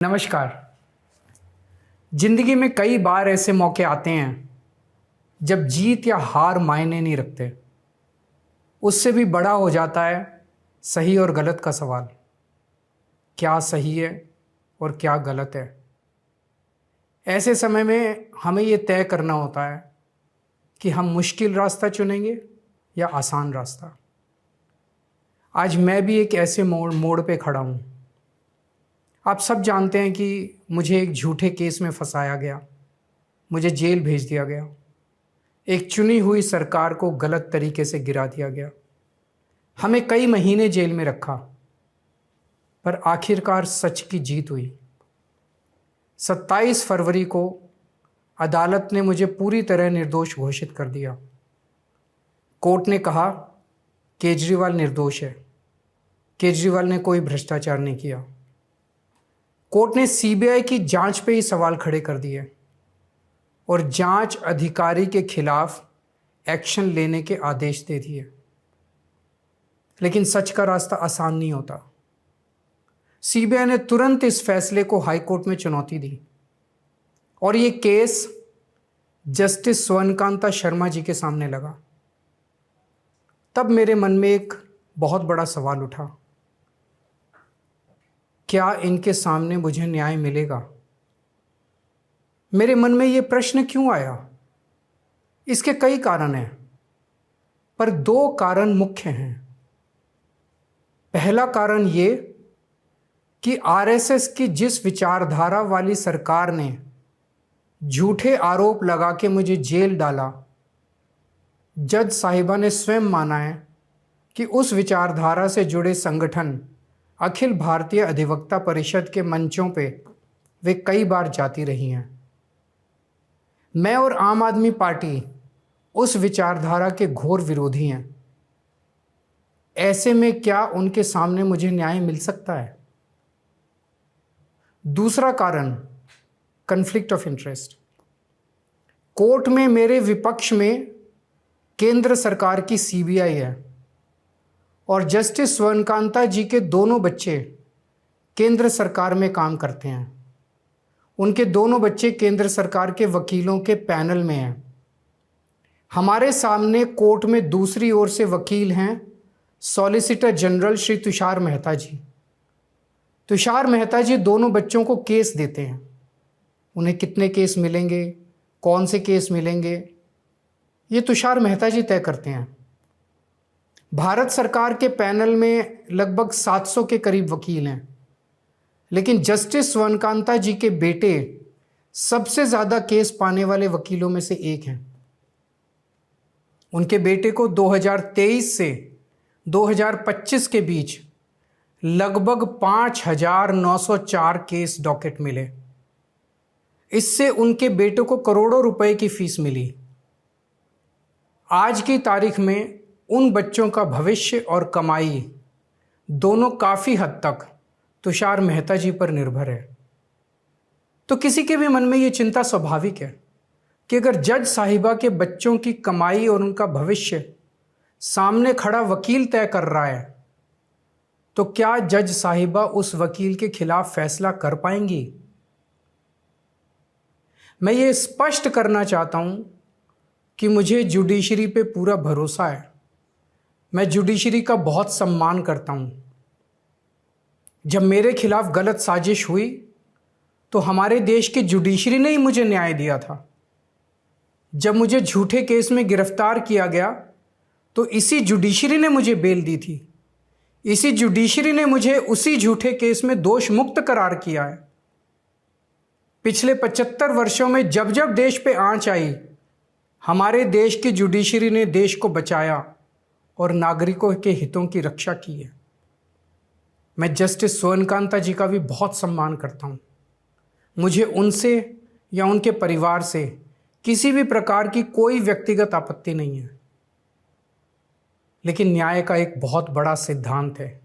नमस्कार। जिंदगी में कई बार ऐसे मौके आते हैं जब जीत या हार मायने नहीं रखते। उससे भी बड़ा हो जाता है सही और गलत का सवाल। क्या सही है और क्या गलत है? ऐसे समय में हमें ये तय करना होता है कि हम मुश्किल रास्ता चुनेंगे या आसान रास्ता। आज मैं भी एक ऐसे मोड़ पे खड़ा हूँ। आप सब जानते हैं कि मुझे एक झूठे केस में फंसाया गया, मुझे जेल भेज दिया गया, एक चुनी हुई सरकार को गलत तरीके से गिरा दिया गया, हमें कई महीने जेल में रखा, पर आखिरकार सच की जीत हुई। 27 फरवरी को अदालत ने मुझे पूरी तरह निर्दोष घोषित कर दिया। कोर्ट ने कहा केजरीवाल निर्दोष है, केजरीवाल ने कोई भ्रष्टाचार नहीं किया। कोर्ट ने सीबीआई की जांच पे ही सवाल खड़े कर दिए और जांच अधिकारी के खिलाफ एक्शन लेने के आदेश दे दिए। लेकिन सच का रास्ता आसान नहीं होता। सीबीआई ने तुरंत इस फैसले को हाई कोर्ट में चुनौती दी और ये केस जस्टिस स्वर्णकांता शर्मा जी के सामने लगा। तब मेरे मन में एक बहुत बड़ा सवाल उठा, क्या इनके सामने मुझे न्याय मिलेगा? मेरे मन में ये प्रश्न क्यों आया? इसके कई कारण हैं, पर दो कारण मुख्य हैं। पहला कारण ये कि आरएसएस की जिस विचारधारा वाली सरकार ने झूठे आरोप लगा के मुझे जेल डाला, जज साहिबा ने स्वयं माना है कि उस विचारधारा से जुड़े संगठन अखिल भारतीय अधिवक्ता परिषद के मंचों पे वे कई बार जाती रही हैं। मैं और आम आदमी पार्टी उस विचारधारा के घोर विरोधी हैं। ऐसे में क्या उनके सामने मुझे न्याय मिल सकता है? दूसरा कारण कॉन्फ्लिक्ट ऑफ इंटरेस्ट। कोर्ट में मेरे विपक्ष में केंद्र सरकार की सीबीआई है और जस्टिस स्वर्णकांता जी के दोनों बच्चे केंद्र सरकार में काम करते हैं। उनके दोनों बच्चे केंद्र सरकार के वकीलों के पैनल में हैं। हमारे सामने कोर्ट में दूसरी ओर से वकील हैं सॉलिसिटर जनरल श्री तुषार मेहता जी। तुषार मेहता जी दोनों बच्चों को केस देते हैं। उन्हें कितने केस मिलेंगे, कौन से केस मिलेंगे, ये तुषार मेहता जी तय करते हैं। भारत सरकार के पैनल में लगभग 700 के करीब वकील हैं, लेकिन जस्टिस स्वर्णकांता जी के बेटे सबसे ज़्यादा केस पाने वाले वकीलों में से एक हैं। उनके बेटे को 2023 से 2025 के बीच लगभग 5,904 केस डॉकेट मिले। इससे उनके बेटे को करोड़ों रुपए की फीस मिली। आज की तारीख में उन बच्चों का भविष्य और कमाई दोनों काफ़ी हद तक तुषार मेहता जी पर निर्भर है। तो किसी के भी मन में ये चिंता स्वाभाविक है कि अगर जज साहिबा के बच्चों की कमाई और उनका भविष्य सामने खड़ा वकील तय कर रहा है, तो क्या जज साहिबा उस वकील के खिलाफ फैसला कर पाएंगी? मैं ये स्पष्ट करना चाहता हूं कि मुझे जुडिशरी पे पूरा भरोसा है। मैं जुडिशरी का बहुत सम्मान करता हूं। जब मेरे खिलाफ गलत साजिश हुई तो हमारे देश की जुडिशरी ने ही मुझे न्याय दिया था। जब मुझे झूठे केस में गिरफ्तार किया गया तो इसी जुडिशरी ने मुझे बेल दी थी। इसी जुडिशरी ने मुझे उसी झूठे केस में दोष मुक्त करार किया है। पिछले 75 वर्षों में जब जब देश पे आंच आई, हमारे देश की जुडिशरी ने देश को बचाया और नागरिकों के हितों की रक्षा की है। मैं जस्टिस स्वर्णकांता जी का भी बहुत सम्मान करता हूँ। मुझे उनसे या उनके परिवार से किसी भी प्रकार की कोई व्यक्तिगत आपत्ति नहीं है। लेकिन न्याय का एक बहुत बड़ा सिद्धांत है,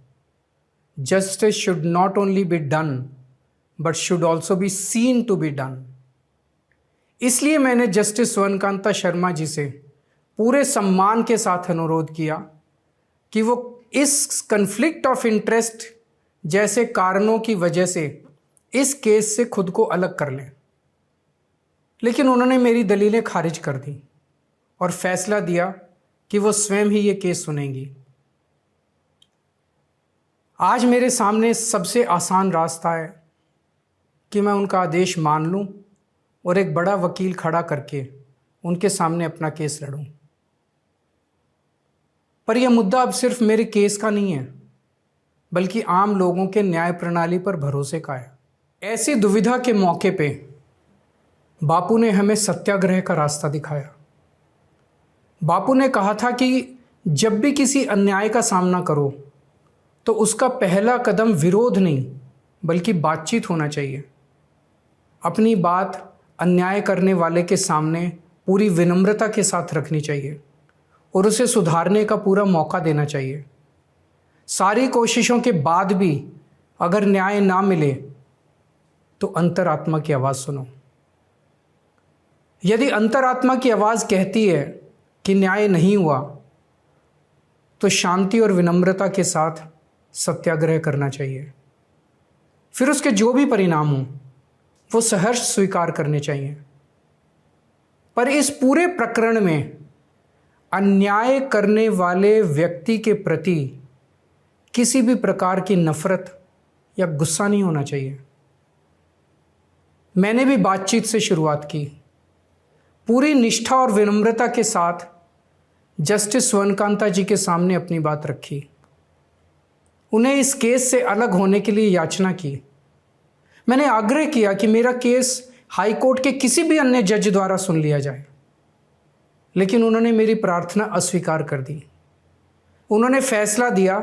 justice should not only be done but should also be seen to be done. इसलिए मैंने जस्टिस स्वर्णकांता शर्मा जी से पूरे सम्मान के साथ अनुरोध किया कि वो इस कन्फ्लिक्ट ऑफ इंटरेस्ट जैसे कारणों की वजह से इस केस से खुद को अलग कर लें, लेकिन उन्होंने मेरी दलीलें खारिज कर दी और फैसला दिया कि वो स्वयं ही ये केस सुनेंगी। आज मेरे सामने सबसे आसान रास्ता है कि मैं उनका आदेश मान लूं और एक बड़ा वकील खड़ा करके उनके सामने अपना केस लड़ूं। पर यह मुद्दा अब सिर्फ मेरे केस का नहीं है, बल्कि आम लोगों के न्याय प्रणाली पर भरोसे का है। ऐसी दुविधा के मौके पे बापू ने हमें सत्याग्रह का रास्ता दिखाया। बापू ने कहा था कि जब भी किसी अन्याय का सामना करो तो उसका पहला कदम विरोध नहीं बल्कि बातचीत होना चाहिए। अपनी बात अन्याय करने वाले के सामने पूरी विनम्रता के साथ रखनी चाहिए और उसे सुधारने का पूरा मौका देना चाहिए। सारी कोशिशों के बाद भी अगर न्याय ना मिले तो अंतरात्मा की आवाज़ सुनो। यदि अंतरात्मा की आवाज़ कहती है कि न्याय नहीं हुआ तो शांति और विनम्रता के साथ सत्याग्रह करना चाहिए। फिर उसके जो भी परिणाम हों वो सहर्ष स्वीकार करने चाहिए। पर इस पूरे प्रकरण में अन्याय करने वाले व्यक्ति के प्रति किसी भी प्रकार की नफरत या गुस्सा नहीं होना चाहिए। मैंने भी बातचीत से शुरुआत की, पूरी निष्ठा और विनम्रता के साथ जस्टिस स्वर्णकांता जी के सामने अपनी बात रखी। उन्हें इस केस से अलग होने के लिए याचना की। मैंने आग्रह किया कि मेरा केस हाई कोर्ट के किसी भी अन्य जज द्वारा सुन लिया जाए, लेकिन उन्होंने मेरी प्रार्थना अस्वीकार कर दी। उन्होंने फैसला दिया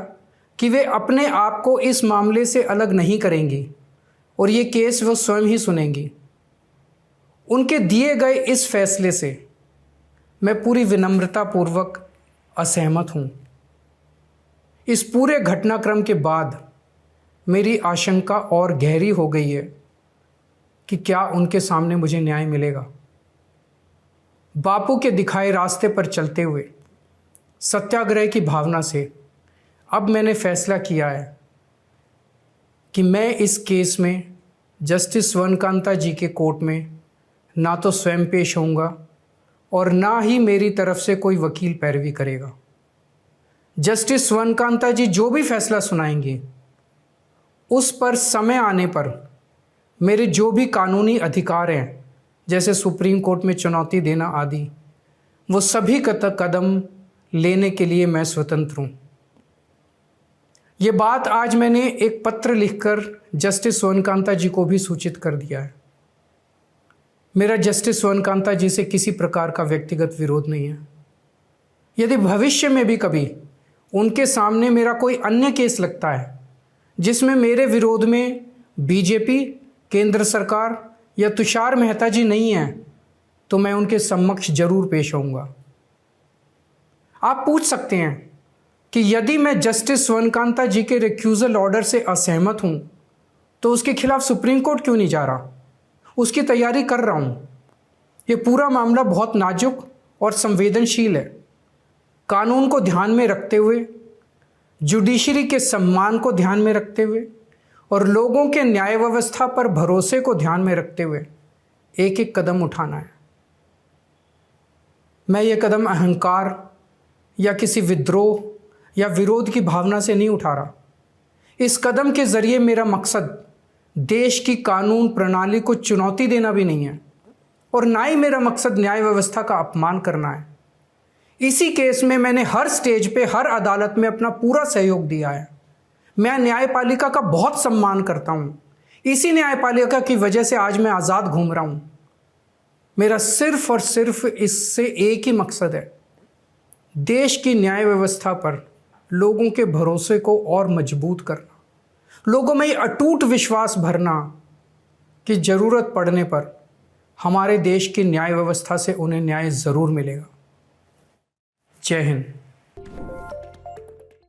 कि वे अपने आप को इस मामले से अलग नहीं करेंगी और ये केस वो स्वयं ही सुनेंगी। उनके दिए गए इस फैसले से मैं पूरी विनम्रतापूर्वक असहमत हूँ। इस पूरे घटनाक्रम के बाद मेरी आशंका और गहरी हो गई है कि क्या उनके सामने मुझे न्याय मिलेगा। बापू के दिखाए रास्ते पर चलते हुए सत्याग्रह की भावना से अब मैंने फैसला किया है कि मैं इस केस में जस्टिस स्वर्णकांता जी के कोर्ट में ना तो स्वयं पेश होऊंगा और ना ही मेरी तरफ से कोई वकील पैरवी करेगा। जस्टिस स्वर्णकांता जी जो भी फैसला सुनाएंगे उस पर समय आने पर मेरे जो भी कानूनी अधिकार हैं, जैसे सुप्रीम कोर्ट में चुनौती देना आदि, वो सभी कदम लेने के लिए मैं स्वतंत्र हूँ। ये बात आज मैंने एक पत्र लिखकर जस्टिस स्वर्णकांता जी को भी सूचित कर दिया है। मेरा जस्टिस स्वर्णकांता जी से किसी प्रकार का व्यक्तिगत विरोध नहीं है। यदि भविष्य में भी कभी उनके सामने मेरा कोई अन्य केस लगता है जिसमें मेरे विरोध में बीजेपी, केंद्र सरकार या तुषार मेहता जी नहीं हैं, तो मैं उनके समक्ष जरूर पेश होऊंगा। आप पूछ सकते हैं कि यदि मैं जस्टिस स्वर्णकांता जी के रिक्यूजल ऑर्डर से असहमत हूं तो उसके खिलाफ सुप्रीम कोर्ट क्यों नहीं जा रहा? उसकी तैयारी कर रहा हूं। ये पूरा मामला बहुत नाजुक और संवेदनशील है। कानून को ध्यान में रखते हुए, जुडिशरी के सम्मान को ध्यान में रखते हुए और लोगों के न्याय व्यवस्था पर भरोसे को ध्यान में रखते हुए एक एक कदम उठाना है। मैं ये कदम अहंकार या किसी विद्रोह या विरोध की भावना से नहीं उठा रहा। इस कदम के जरिए मेरा मकसद देश की कानून प्रणाली को चुनौती देना भी नहीं है और ना ही मेरा मकसद न्याय व्यवस्था का अपमान करना है। इसी केस में मैंने हर स्टेज पे, हर अदालत में अपना पूरा सहयोग दिया है। मैं न्यायपालिका का बहुत सम्मान करता हूँ। इसी न्यायपालिका की वजह से आज मैं आज़ाद घूम रहा हूँ। मेरा सिर्फ और सिर्फ इससे एक ही मकसद है, देश की न्याय व्यवस्था पर लोगों के भरोसे को और मजबूत करना, लोगों में ये अटूट विश्वास भरना कि ज़रूरत पड़ने पर हमारे देश की न्याय व्यवस्था से उन्हें न्याय ज़रूर मिलेगा। जय हिंद।